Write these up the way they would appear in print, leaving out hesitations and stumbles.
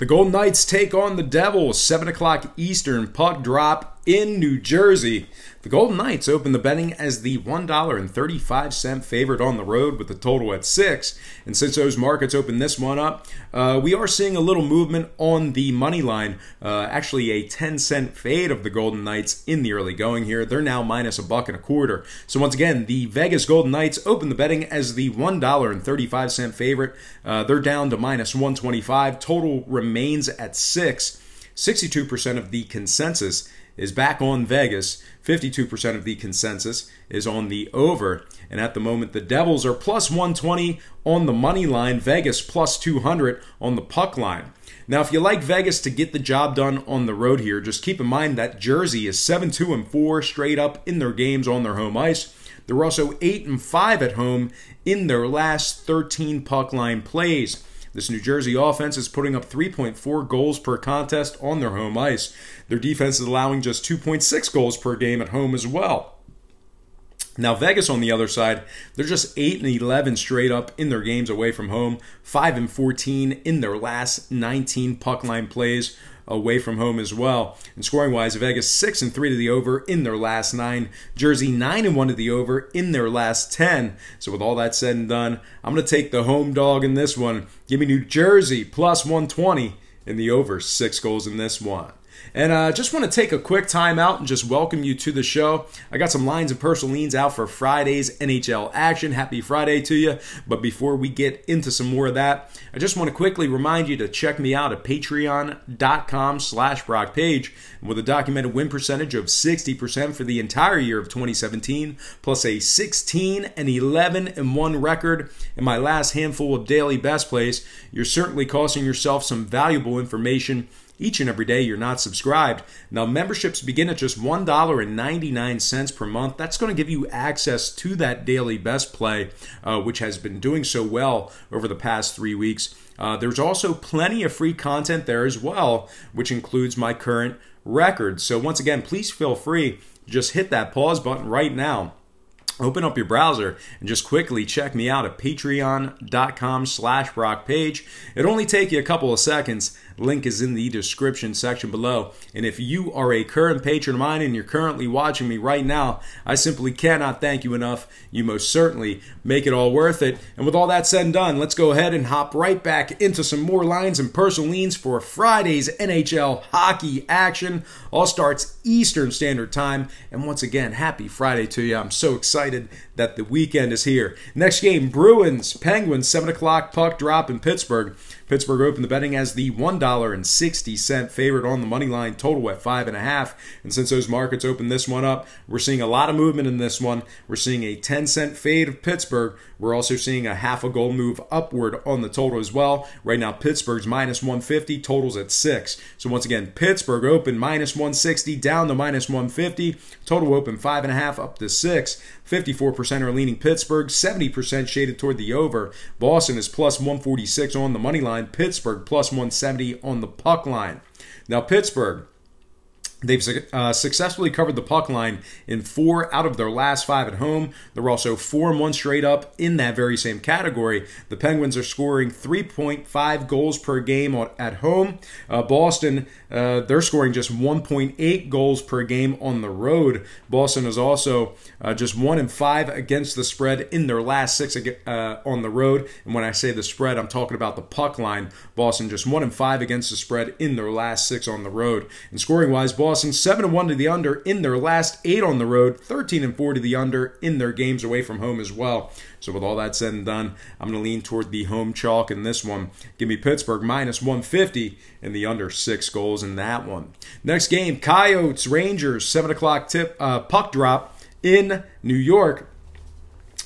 The Golden Knights take on the Devils, 7 o'clock Eastern, puck drop in New Jersey. The Golden Knights open the betting as the $1.35 favorite on the road with the total at 6. And since those markets opened this one up, we are seeing a little movement on the money line. Actually, a 10-cent fade of the Golden Knights in the early going here. They're now minus $1.25. So once again, the Vegas Golden Knights open the betting as the $1.35 favorite. They're down to minus 125. Total remains at 6. 62% of the consensus is back on Vegas. 52% of the consensus is on the over. And at the moment, the Devils are plus 120 on the money line. Vegas plus 200 on the puck line. Now, if you like Vegas to get the job done on the road here, just keep in mind that Jersey is 7-2-4 straight up in their games on their home ice. They're also 8-5 at home in their last 13 puck line plays. This New Jersey offense is putting up 3.4 goals per contest on their home ice. Their defense is allowing just 2.6 goals per game at home as well. Now, Vegas on the other side, they're just 8-11 straight up in their games away from home, 5-14 in their last 19 puck line plays away from home as well. And scoring-wise, Vegas 6-3 to the over in their last 9. Jersey 9-1 to the over in their last 10. So with all that said and done, I'm going to take the home dog in this one. Give me New Jersey plus 120 in the over 6 goals in this one. And I just want to take a quick time out and just welcome you to the show. I got some lines and personal leans out for Friday's NHL action. Happy Friday to you. But before we get into some more of that, I just want to quickly remind you to check me out at patreon.com/BrockPage. With a documented win percentage of 60% for the entire year of 2017, plus a 16-11-1 record in my last handful of daily best plays, you're certainly costing yourself some valuable information each and every day you're not subscribed. Now, memberships begin at just $1.99 per month. That's going to give you access to that daily best play, which has been doing so well over the past 3 weeks. There's also plenty of free content there as well, which includes my current record. So once again, please feel free to just hit that pause button right now. Open up your browser and just quickly check me out at patreon.com/BrockPage. It'll only take you a couple of seconds. Link is in the description section below. And if you are a current patron of mine and you're currently watching me right now, I simply cannot thank you enough. You most certainly make it all worth it. And with all that said and done, let's go ahead and hop right back into some more lines and personal leans for Friday's NHL hockey action. All starts Eastern Standard Time. And once again, happy Friday to you. I'm so excited that the weekend is here. Next game, Bruins, Penguins, 7 o'clock puck drop in Pittsburgh. Pittsburgh opened the betting as the $1.60 favorite on the money line, total at 5.5. And since those markets opened this one up, we're seeing a lot of movement in this one. We're seeing a 10-cent fade of Pittsburgh. We're also seeing a half a goal move upward on the total as well. Right now, Pittsburgh's minus 150, totals at 6. So once again, Pittsburgh open minus 160 down to minus 150. Total open 5.5 up to 6. 54% are leaning Pittsburgh, 70% shaded toward the over. Boston is plus 146 on the money line. Pittsburgh plus 170 on the puck line. Now Pittsburgh, they've successfully covered the puck line in 4 out of their last 5 at home. They're also 4-1 straight up in that very same category. The Penguins are scoring 3.5 goals per game at home. Boston, they're scoring just 1.8 goals per game on the road. Boston is also just 1-5 against the spread in their last 6 on the road. And when I say the spread, I'm talking about the puck line. Boston just 1-5 against the spread in their last 6 on the road. And scoring-wise, Boston 7-1 to the under in their last 8 on the road, 13-4 to the under in their games away from home as well. So with all that said and done, I'm going to lean toward the home chalk in this one. Give me Pittsburgh minus 150 and the under 6 goals in that one. Next game, Coyotes, Rangers, 7 o'clock puck drop in New York.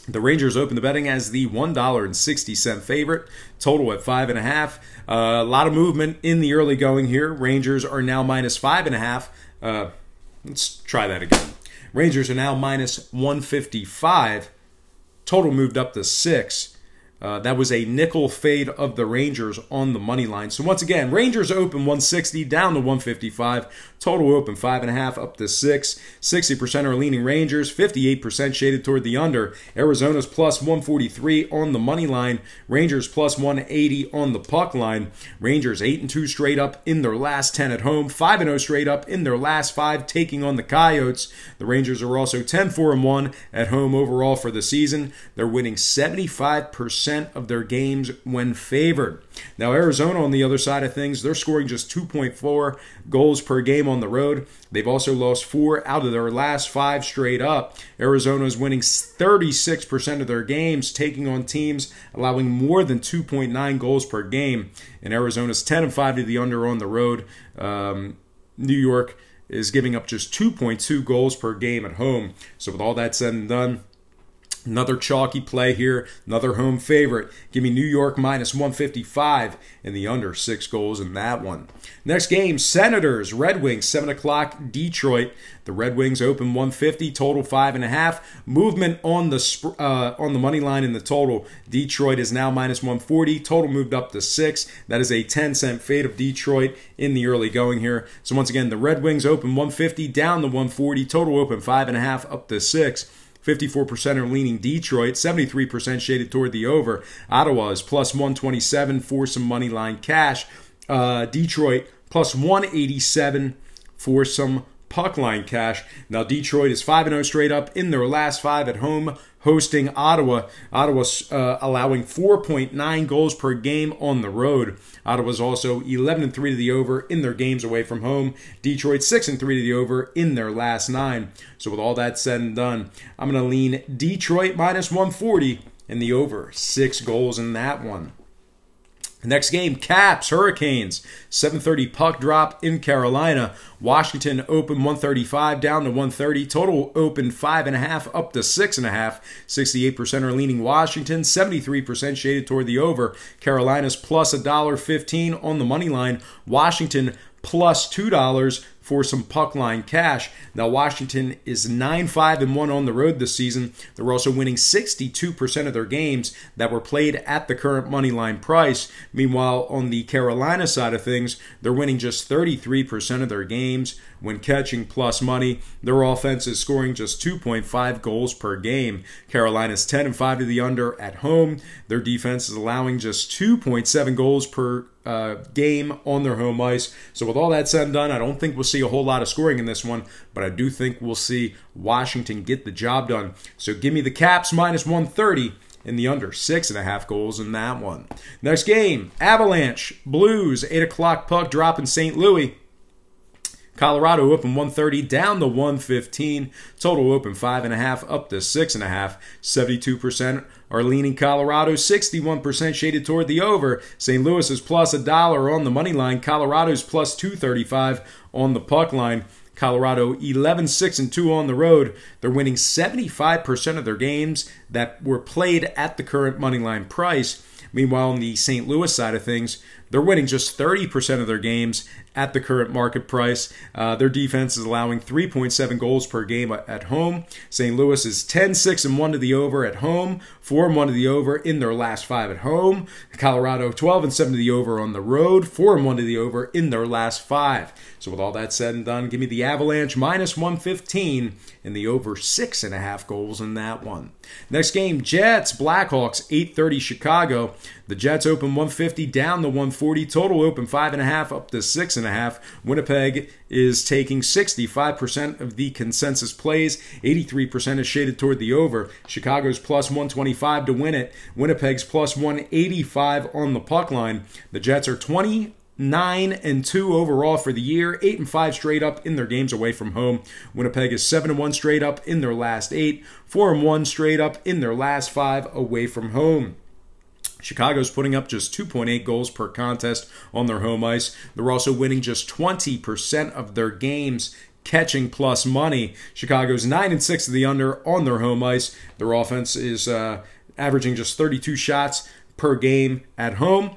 The Rangers open the betting as the $1.60 favorite, total at 5.5. A lot of movement in the early going here. Rangers are now minus 5.5. Let's try that again. Rangers are now minus 155. Total moved up to 6. That was a nickel fade of the Rangers on the money line. So once again, Rangers open 160 down to 155. Total open 5.5 up to 6. 60% are leaning Rangers. 58% shaded toward the under. Arizona's plus 143 on the money line. Rangers plus 180 on the puck line. Rangers 8-2 straight up in their last 10 at home. 5-0 straight up in their last 5 taking on the Coyotes. The Rangers are also 10-4-1 at home overall for the season. They're winning 75% of their games when favored. Now, Arizona, on the other side of things, they're scoring just 2.4 goals per game on the road. They've also lost 4 out of their last 5 straight up. Arizona is winning 36% of their games, taking on teams allowing more than 2.9 goals per game. And Arizona's 10-5 to the under on the road. New York is giving up just 2.2 goals per game at home. So with all that said and done, another chalky play here, another home favorite. Give me New York minus 155 and the under 6 goals in that one. Next game, Senators, Red Wings, 7 o'clock, Detroit. The Red Wings open 150, total 5.5. Movement on the money line in the total. Detroit is now minus 140, total moved up to 6. That is a 10-cent fade of Detroit in the early going here. So once again, the Red Wings open 150, down to 140, total open 5.5 up to 6. 54% are leaning Detroit, 73% shaded toward the over. Ottawa is plus 127 for some money line cash. Detroit plus 187 for some puck line cash. Now Detroit is 5-0 straight up in their last 5 at home, hosting Ottawa. Ottawa's allowing 4.9 goals per game on the road. Ottawa's also 11-3 to the over in their games away from home. Detroit 6-3 to the over in their last 9. So with all that said and done, I'm going to lean Detroit minus 140 and the over 6 goals in that one. Next game, Caps, Hurricanes, 7:30 puck drop in Carolina. Washington open 135 down to 130. Total open 5.5 up to 6.5. 68% are leaning Washington, 73% shaded toward the over. Carolina's plus $1.15 on the money line. Washington plus $2 for some puck line cash. Now Washington is 9-5-1 on the road this season. They're also winning 62% of their games that were played at the current money line price. Meanwhile, on the Carolina side of things, they're winning just 33% of their games when catching plus money. Their offense is scoring just 2.5 goals per game. Carolina's 10-5 to the under at home. Their defense is allowing just 2.7 goals per game on their home ice. So with all that said and done, I don't think we'll see a whole lot of scoring in this one, but I do think we'll see Washington get the job done. So give me the Caps minus 130 and the under 6.5 goals in that one. Next game, Avalanche, Blues, 8 o'clock puck drop in St. Louis. Colorado open 130 down to 115. Total open 5.5 up to 6.5. 72% are leaning Colorado. 61% shaded toward the over. St. Louis is plus $1 on the money line. Colorado's plus 235 on the puck line. Colorado 11-6-2 on the road. They're winning 75% of their games that were played at the current money line price. Meanwhile, on the St. Louis side of things, they're winning just 30% of their games at the current market price. Their defense is allowing 3.7 goals per game at home. St. Louis is 10-6-1 to the over at home, 4-1 to the over in their last 5 at home. Colorado 12-7 to the over on the road, 4-1 to the over in their last 5. So with all that said and done, give me the Avalanche minus 115 and the over 6.5 goals in that one. Next game, Jets, Blackhawks, 8:30 Chicago. The Jets open 150 down to 140. Total open 5.5 up to 6.5. Winnipeg is taking 65% of the consensus plays. 83% is shaded toward the over. Chicago's plus 125 to win it. Winnipeg's plus 185 on the puck line. The Jets are 9-2 overall for the year, 8-5 straight up in their games away from home. Winnipeg is 7-1 straight up in their last 8, 4-1 straight up in their last 5 away from home. Chicago's putting up just 2.8 goals per contest on their home ice. They're also winning just 20% of their games catching plus money. Chicago's 9-6 to the under on their home ice. Their offense is averaging just 32 shots per game at home.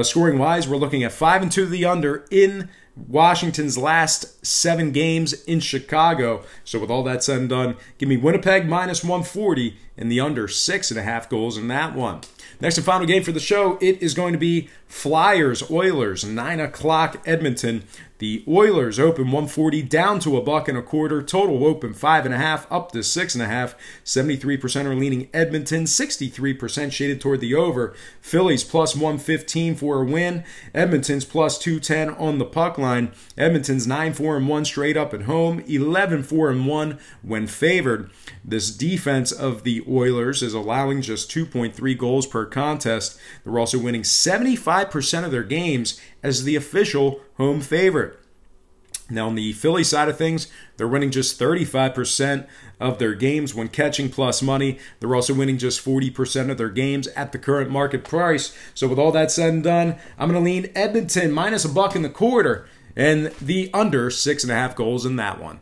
Scoring-wise, we're looking at 5-2 to the under in Washington's last 7 games in Chicago. So with all that said and done, give me Winnipeg minus 140 and the under 6.5 goals in that one. Next and final game for the show, it is going to be Flyers-Oilers, 9 o'clock Edmonton. The Oilers open 140 down to $1.25. Total open 5.5 up to 6.5. 73% are leaning Edmonton, 63% shaded toward the over. Phillies plus 115 for a win. Edmonton's plus 210 on the puck line. Edmonton's 9-4-1 straight up at home, 11-4-1 when favored. This defense of the Oilers is allowing just 2.3 goals per contest. They're also winning 75% of their games as the official home favorite. Now, on the Philly side of things, they're winning just 35% of their games when catching plus money. They're also winning just 40% of their games at the current market price. So with all that said and done, I'm going to lean Edmonton minus $1.25 and the under 6.5 goals in that one.